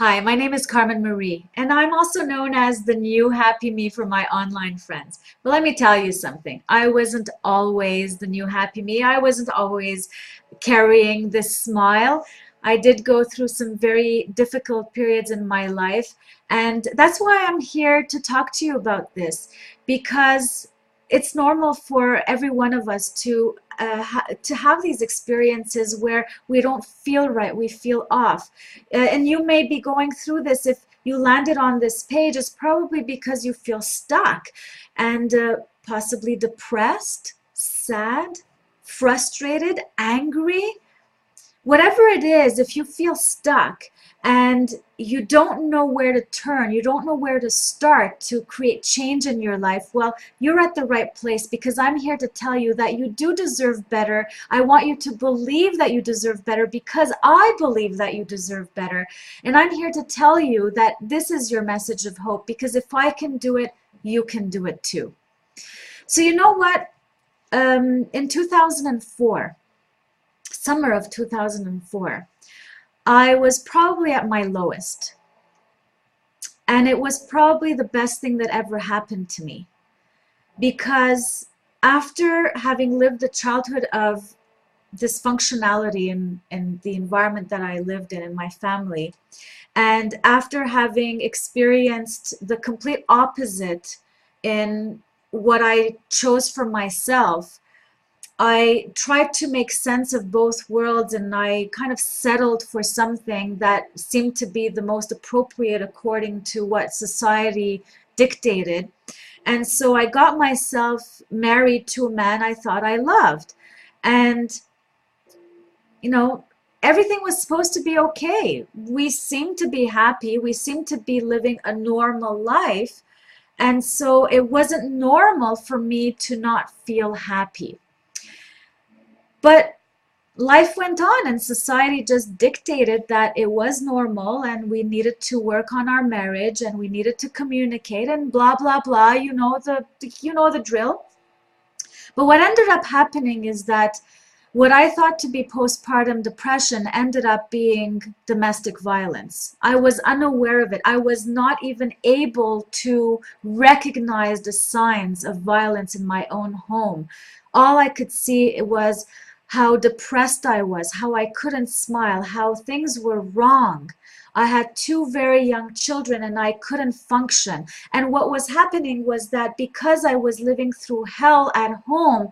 Hi, my name is Carmen Marie, and I'm also known as the new Happy Me for my online friends. But let me tell you something. I wasn't always the new Happy Me. I wasn't always carrying this smile. I did go through some very difficult periods in my life, and that's why I'm here to talk to you about this, because it's normal for every one of us to have these experiences where we don't feel right, we feel off. And you may be going through this. If you landed on this page, it's probably because you feel stuck and possibly depressed, sad, frustrated, angry. Whatever it is, if you feel stuck and you don't know where to turn, you don't know where to start to create change in your life, well, you're at the right place, because I'm here to tell you that you do deserve better. I want you to believe that you deserve better, because I believe that you deserve better. And I'm here to tell you that this is your message of hope, because if I can do it, you can do it too. So you know what? In 2004, summer of 2004, I was probably at my lowest. And it was probably the best thing that ever happened to me. Because after having lived a childhood of dysfunctionality in the environment that I lived in my family, and after having experienced the complete opposite in what I chose for myself, I tried to make sense of both worlds, and I kind of settled for something that seemed to be the most appropriate according to what society dictated. And so I got myself married to a man I thought I loved. And, you know, everything was supposed to be okay. We seemed to be happy. We seemed to be living a normal life. And so it wasn't normal for me to not feel happy. But life went on, and society just dictated that it was normal and we needed to work on our marriage and we needed to communicate and blah blah blah. You know the drill. But what ended up happening is that what I thought to be postpartum depression ended up being domestic violence. I was unaware of it. I was not even able to recognize the signs of violence in my own home. All I could see was how depressed I was, how I couldn't smile, how things were wrong. I had two very young children and I couldn't function. And what was happening was that because I was living through hell at home,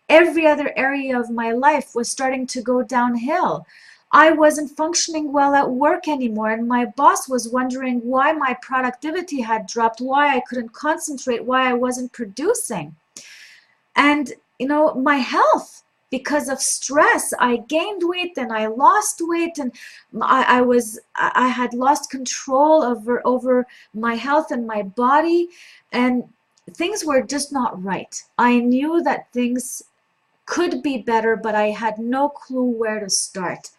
every other area of my life was starting to go downhill. I wasn't functioning well at work anymore, and my boss was wondering why my productivity had dropped, why I couldn't concentrate, why I wasn't producing. And, my health, because of stress, I gained weight and I lost weight, and I had lost control over my health and my body, and things were just not right. I knew that things could be better, but I had no clue where to start.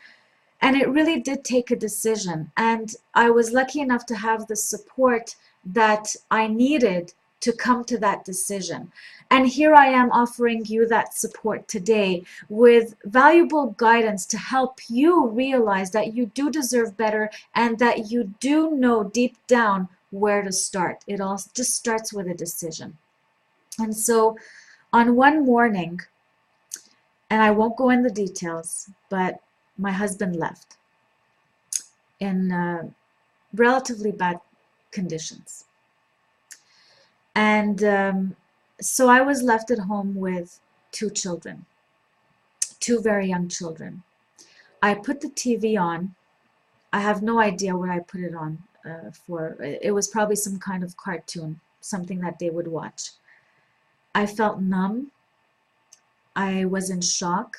And it really did take a decision. And I was lucky enough to have the support that I needed to come to that decision. And here I am offering you that support today with valuable guidance to help you realize that you do deserve better and that you do know deep down where to start. It all just starts with a decision. And so on one morning, and I won't go in the details, but my husband left in relatively bad conditions. And so I was left at home with two children, two very young children. I put the TV on. I have no idea what I put it on for. It was probably some kind of cartoon, something that they would watch. I felt numb. I was in shock.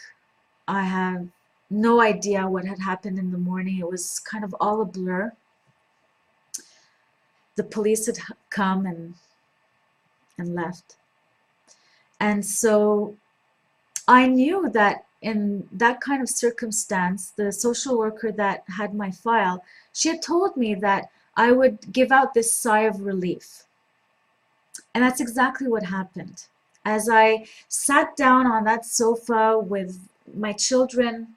I have no idea what had happened in the morning. It was kind of all a blur. The police had come and left. And so I knew that in that kind of circumstance, the social worker that had my file, she had told me that I would give out this sigh of relief. And that's exactly what happened. As I sat down on that sofa with my children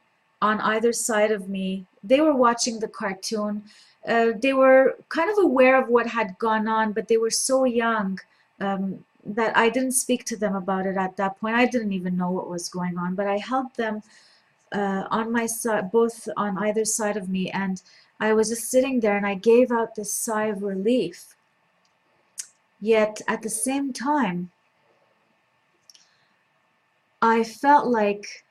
on either side of me, they were watching the cartoon. They were kind of aware of what had gone on, but they were so young that I didn't speak to them about it at that point. I didn't even know what was going on, but I held them on my side, both on either side of me, and I was just sitting there and I gave out this sigh of relief. Yet at the same time, I felt like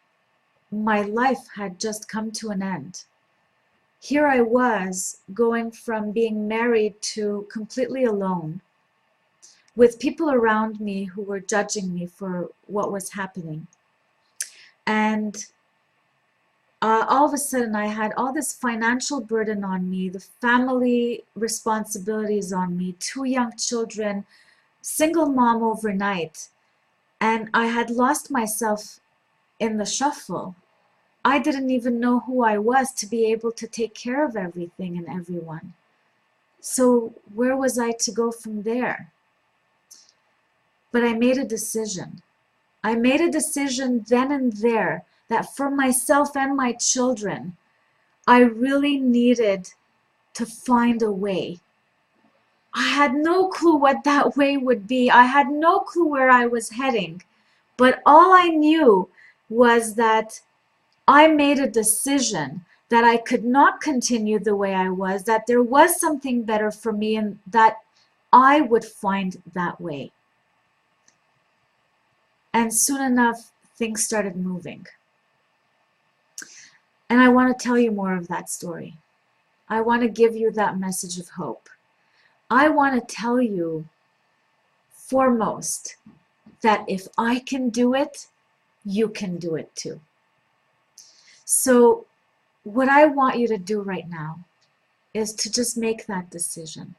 my life had just come to an end. Here I was going from being married to completely alone, with people around me who were judging me for what was happening. And all of a sudden, I had all this financial burden on me, the family responsibilities on me, two young children, single mom overnight, and I had lost myself in the shuffle. I didn't even know who I was to be able to take care of everything and everyone. So where was I to go from there? But I made a decision. I made a decision then and there that for myself and my children, I really needed to find a way. I had no clue what that way would be. I had no clue where I was heading. But all I knew was that I made a decision that I could not continue the way I was, that there was something better for me, and that I would find that way. And soon enough, things started moving. And I want to tell you more of that story. I want to give you that message of hope. I want to tell you, foremost, that if I can do it, you can do it too. So what I want you to do right now is to just make that decision.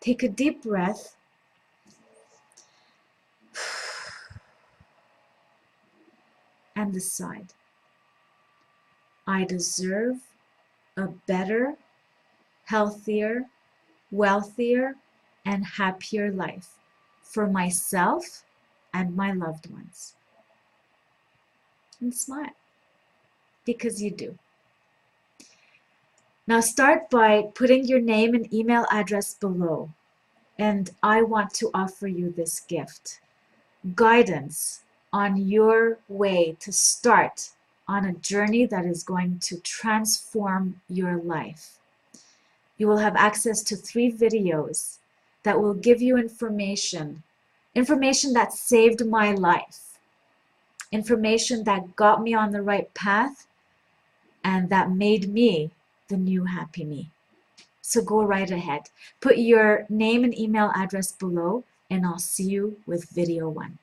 Take a deep breath. And decide. I deserve a better, healthier, wealthier, and happier life for myself and my loved ones. And smile, because you do. Now start by putting your name and email address below, and I want to offer you this gift, guidance on your way to start on a journey that is going to transform your life. You will have access to 3 videos that will give you information that saved my life, information that got me on the right path, and that made me the new happy me. So go right ahead. Put your name and email address below, and I'll see you with video 1.